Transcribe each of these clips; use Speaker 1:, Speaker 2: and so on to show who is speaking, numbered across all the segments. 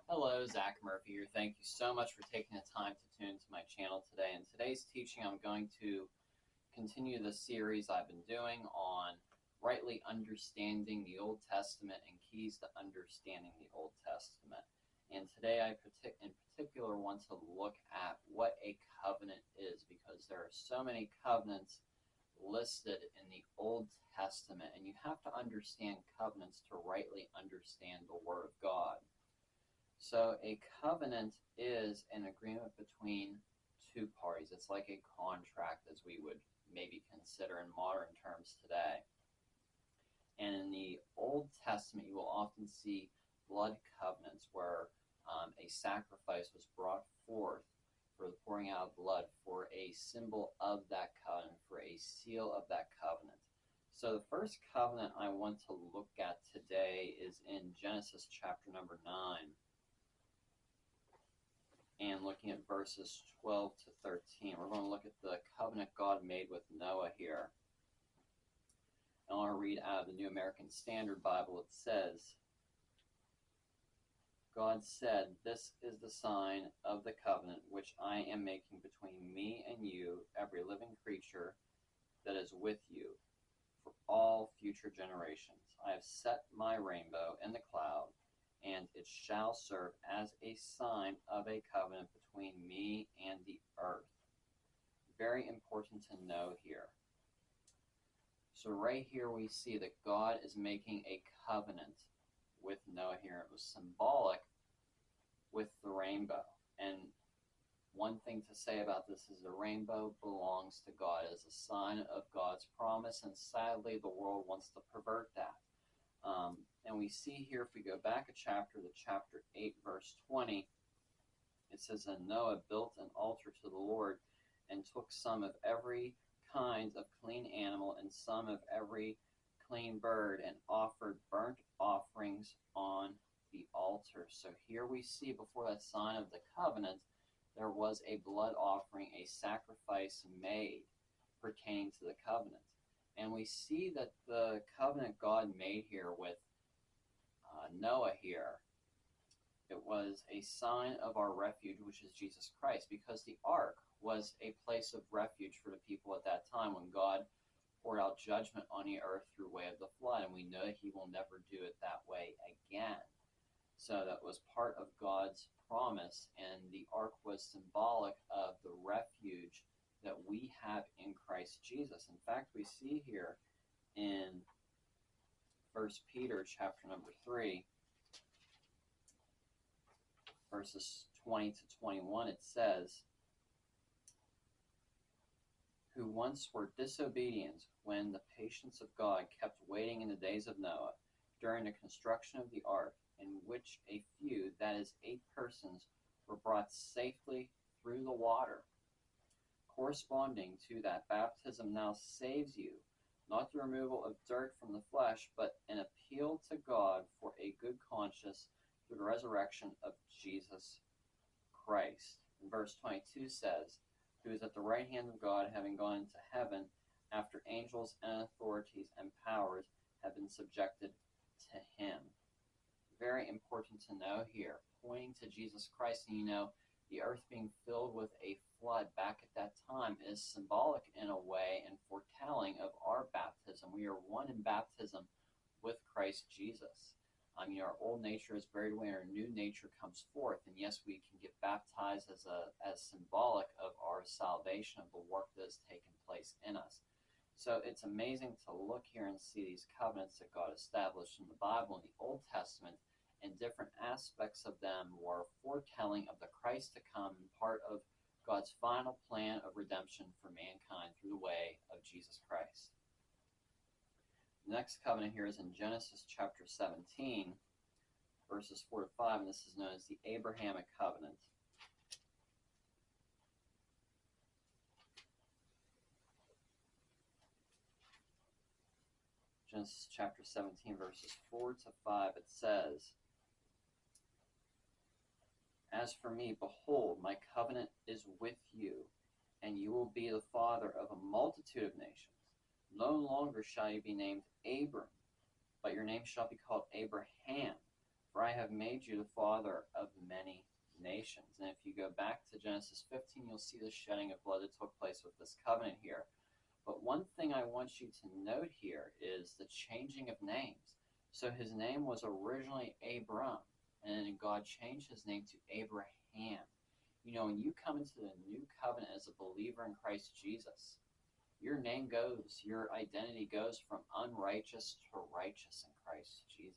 Speaker 1: Hello, Zach Murphy here. Thank you so much for taking the time to tune to my channel today. In today's teaching, I'm going to continue the series I've been doing on rightly understanding the Old Testament and keys to understanding the Old Testament. And today I in particular want to look at what a covenant is, because there are so many covenants listed in the Old Testament, and you have to understand covenants to rightly understand the Word of God. So a covenant is an agreement between two parties. It's like a contract, as we would maybe consider in modern terms today. And in the Old Testament, you will often see blood covenants where a sacrifice was brought forth for the pouring out of blood, for a symbol of that covenant, for a seal of that covenant. So the first covenant I want to look at today is in Genesis chapter number 9. And looking at verses 12 to 13. We're going to look at the covenant God made with Noah here. And I'll read out of the New American Standard Bible. It says, God said, "This is the sign of the covenant which I am making between me and you, every living creature that is with you, for all future generations. I have set my rainbow in the cloud, and it shall serve as a sign of a covenant between me and the earth." Very important to know here. So right here we see that God is making a covenant with Noah here. It was symbolic with the rainbow. And one thing to say about this is the rainbow belongs to God as a sign of God's promise, and sadly the world wants to pervert that. And we see here, if we go back a chapter, to chapter 8, verse 20, it says, "And Noah built an altar to the Lord, and took some of every kind of clean animal and some of every clean bird, and offered burnt offerings on the altar." So here we see, before that sign of the covenant, there was a blood offering, a sacrifice made pertaining to the covenant. And we see that the covenant God made here with Noah here, it was a sign of our refuge, which is Jesus Christ, because the ark was a place of refuge for the people at that time when God poured out judgment on the earth through way of the flood, and we know that he will never do it that way again. So that was part of God's promise, and the ark was symbolic of the refuge that we have in Christ Jesus. In fact, we see here in 1 Peter chapter number 3, verses 20 to 21, it says, "Who once were disobedient when the patience of God kept waiting in the days of Noah, during the construction of the ark, in which a few, that is 8 persons, were brought safely through the water. Corresponding to that, baptism now saves you, not the removal of dirt from the flesh, but an appeal to God for a good conscience through the resurrection of Jesus Christ." And verse 22 says, "Who is at the right hand of God, having gone into heaven, after angels and authorities and powers have been subjected to him." Very important to know here, pointing to Jesus Christ. And you know, the earth being filled with a flood back at that time is symbolic in a way and foretelling of our baptism. We are one in baptism with Christ Jesus. Our old nature is buried away, and our new nature comes forth. And yes, we can get baptized as symbolic of our salvation, of the work that has taken place in us. So it's amazing to look here and see these covenants that God established in the Bible in the Old Testament, and different aspects of them were foretelling of the Christ to come, and part of God's final plan of redemption for mankind through the way of Jesus Christ. The next covenant here is in Genesis chapter 17, verses 4 to 5, and this is known as the Abrahamic covenant. Genesis chapter 17, verses 4 to 5, it says, "As for me, behold, my covenant is with you, and you will be the father of a multitude of nations. No longer shall you be named Abram, but your name shall be called Abraham, For I have made you the father of many nations. And if you go back to Genesis 15, you'll see the shedding of blood that took place with this covenant here. But one thing I want you to note here is the changing of names. So his name was originally Abram, and then God changed his name to Abraham. You know, when you come into the new covenant as a believer in Christ Jesus, your name goes, your identity goes from unrighteous to righteous in Christ Jesus.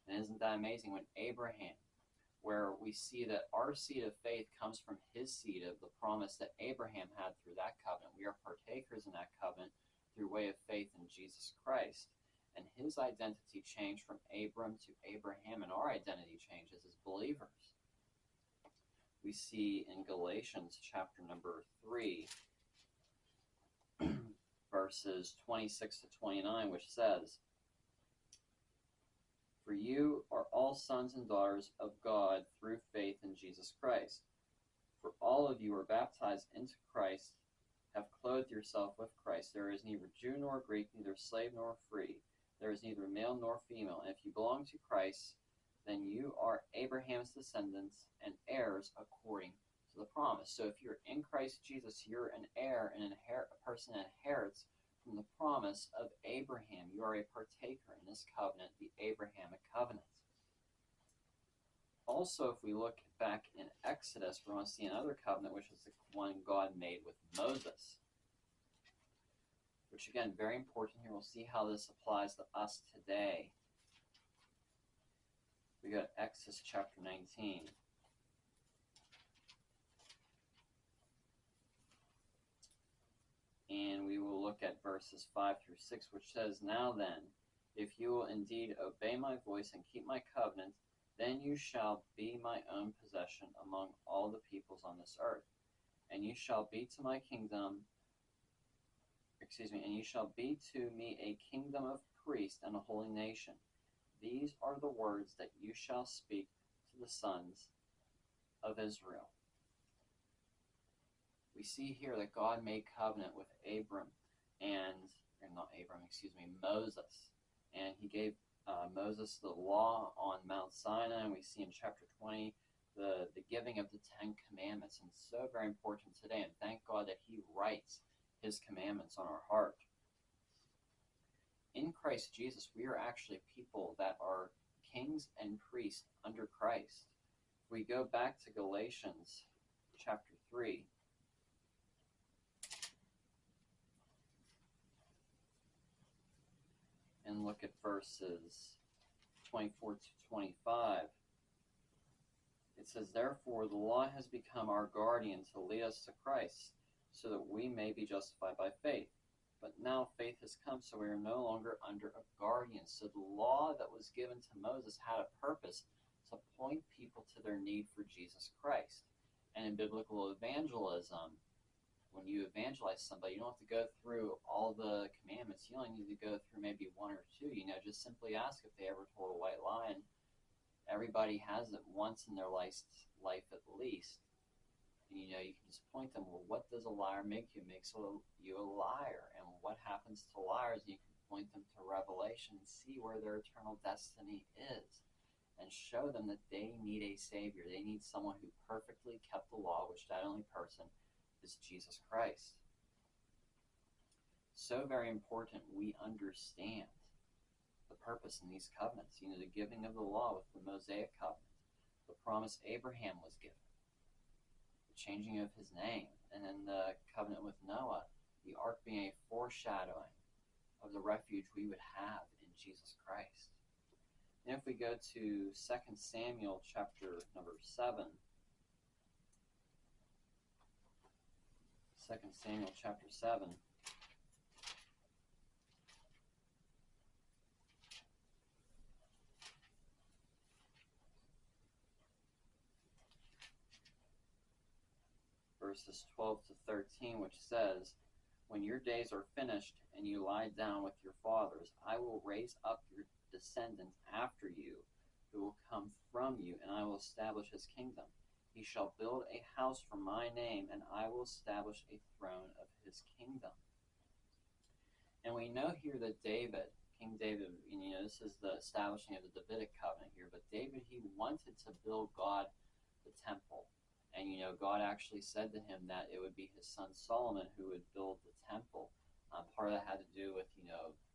Speaker 1: And isn't that amazing? When Abraham, where we see that our seed of faith comes from his seed of the promise that Abraham had through that covenant. We are partakers in that covenant through way of faith in Jesus Christ. And his identity changed from Abram to Abraham, and our identity changes as believers. We see in Galatians chapter number 3, verses 26 to 29, which says, For you are all sons and daughters of God through faith in Jesus Christ. For all of you are baptized into Christ, have clothed yourself with Christ. There is neither Jew nor Greek, neither slave nor free. There is neither male nor female. And if you belong to Christ, then you are Abraham's descendants and heirs according to the promise. So if you're in Christ Jesus, you're an heir and a person that inherits from the promise of Abraham. You are a partaker in this covenant, the Abrahamic covenant. Also, if we look back in Exodus, we're going to see another covenant, which is the one God made with Moses. Which, again, very important here. We'll see how this applies to us today. We got Exodus chapter 19. And we will look at verses 5 through 6, which says, Now then, if you will indeed obey my voice and keep my covenant, then you shall be my own possession among all the peoples on this earth. And you shall be to my kingdom, and you shall be to me a kingdom of priests and a holy nation. These are the words that you shall speak to the sons of Israel. We see here that God made covenant with Moses. And he gave Moses the law on Mount Sinai. And we see in chapter 20 the giving of the 10 Commandments. And so very important today. And thank God that he writes his commandments on our heart. In Christ Jesus, we are actually people that are kings and priests under Christ. If we go back to Galatians chapter 3, and look at verses 24 to 25, it says, Therefore the law has become our guardian to lead us to Christ, so that we may be justified by faith. But now faith has come, so we are no longer under a guardian. So the law that was given to Moses had a purpose to point people to their need for Jesus Christ. And in biblical evangelism, when you evangelize somebody, you don't have to go through all the commandments. You only need to go through maybe one or two. Just simply ask if they ever told a white lie. And everybody has it once in their life at least. And you can just point them, well, what does a liar make you? It makes you a liar. And what happens to liars? You can point them to Revelation and see where their eternal destiny is. And show them that they need a Savior. They need someone who perfectly kept the law, which that only person is Jesus Christ. So very important we understand the purpose in these covenants. The giving of the law with the Mosaic covenant. The promise Abraham was given. Changing of his name, and then the covenant with Noah, the ark being a foreshadowing of the refuge we would have in Jesus Christ. And if we go to 2 Samuel chapter number 7, 2 Samuel chapter 7, verses 12 to 13, which says, When your days are finished and you lie down with your fathers, I will raise up your descendants after you, who will come from you, and I will establish his kingdom. He shall build a house for my name, and I will establish a throne of his kingdom. And we know here that David King David, this is the establishing of the Davidic covenant here, but David, he wanted to build God the temple. And, God actually said to him that it would be his son Solomon who would build the temple. Part of that had to do with,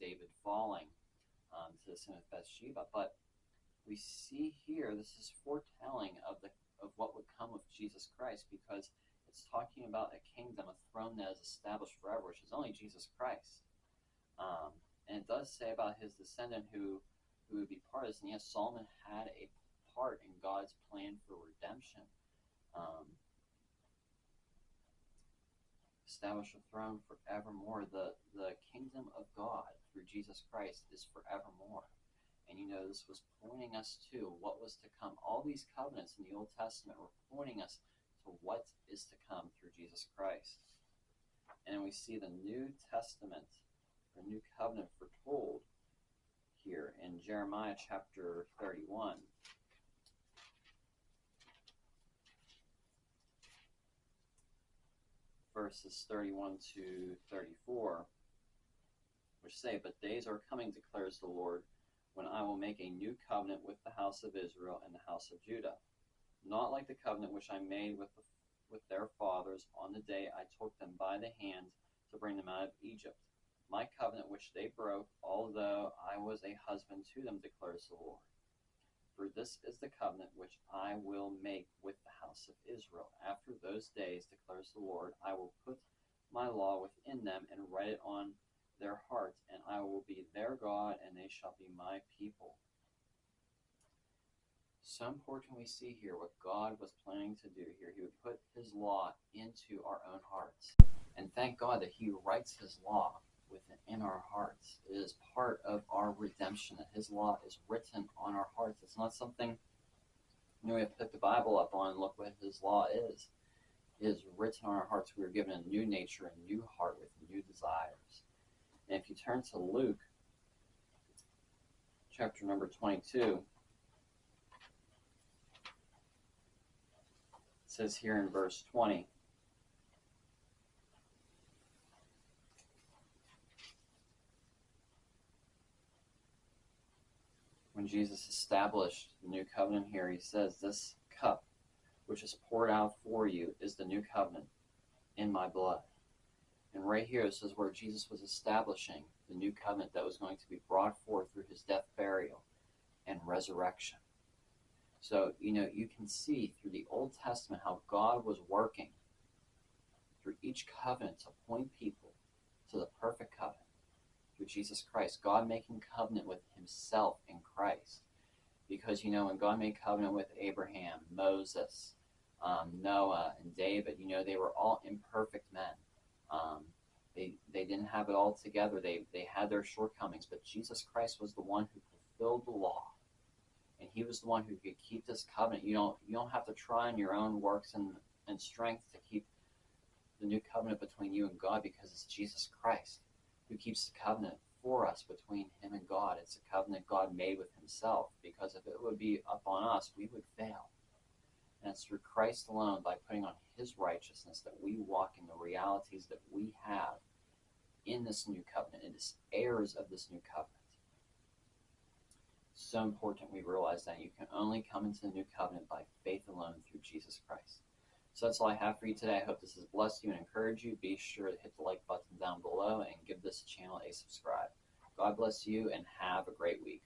Speaker 1: David falling to the sin of Bathsheba. But we see here, this is foretelling of what would come with Jesus Christ, because it's talking about a kingdom, a throne that is established forever, which is only Jesus Christ. And it does say about his descendant who would be part of this. And yes, Solomon had a part in God's plan for redemption. Establish a throne forevermore. The kingdom of God through Jesus Christ is forevermore. And this was pointing us to what was to come. All these covenants in the Old Testament were pointing us to what is to come through Jesus Christ. And we see the New Testament, or New Covenant, foretold here in Jeremiah chapter 31. Verses 31 to 34, which say, "But days are coming, declares the Lord, when I will make a new covenant with the house of Israel and the house of Judah, not like the covenant which I made with their fathers on the day I took them by the hand to bring them out of Egypt. My covenant which they broke, although I was a husband to them, declares the Lord. For this is the covenant which I will make with the house of Israel. After those days, declares the Lord, I will put my law within them and write it on their hearts, and I will be their God, and they shall be my people." So important we see here what God was planning to do here. He would put his law into our own hearts. And thank God that he writes his law within our hearts. It is part of our redemption, that his law is written on our hearts. It's not something we have to pick the Bible up on and look what his law is. It is written on our hearts. We are given a new nature, a new heart with new desires. And if you turn to Luke, chapter number 22, it says here in verse 20, when Jesus established the new covenant here, he says, "This cup which is poured out for you is the new covenant in my blood." And right here, this is where Jesus was establishing the new covenant that was going to be brought forth through his death, burial, and resurrection. So, you can see through the Old Testament how God was working through each covenant to point people to the perfect covenant through Jesus Christ. God making covenant with himself in Christ. Because, when God made covenant with Abraham, Moses, Noah, and David, they were all imperfect men. They didn't have it all together. They had their shortcomings, but Jesus Christ was the one who fulfilled the law. And he was the one who could keep this covenant. You don't have to try on your own works and strength to keep the new covenant between you and God, because it's Jesus Christ who keeps the covenant for us between him and God. It's a covenant God made with himself, because if it would be up on us, we would fail. And it's through Christ alone, by putting on his righteousness, that we walk in the realities that we have in this new covenant, and as heirs of this new covenant. So important we realize that you can only come into the new covenant by faith alone through Jesus Christ. So that's all I have for you today. I hope this has blessed you and encouraged you. Be sure to hit the like button down below and give this channel a subscribe. God bless you, and have a great week.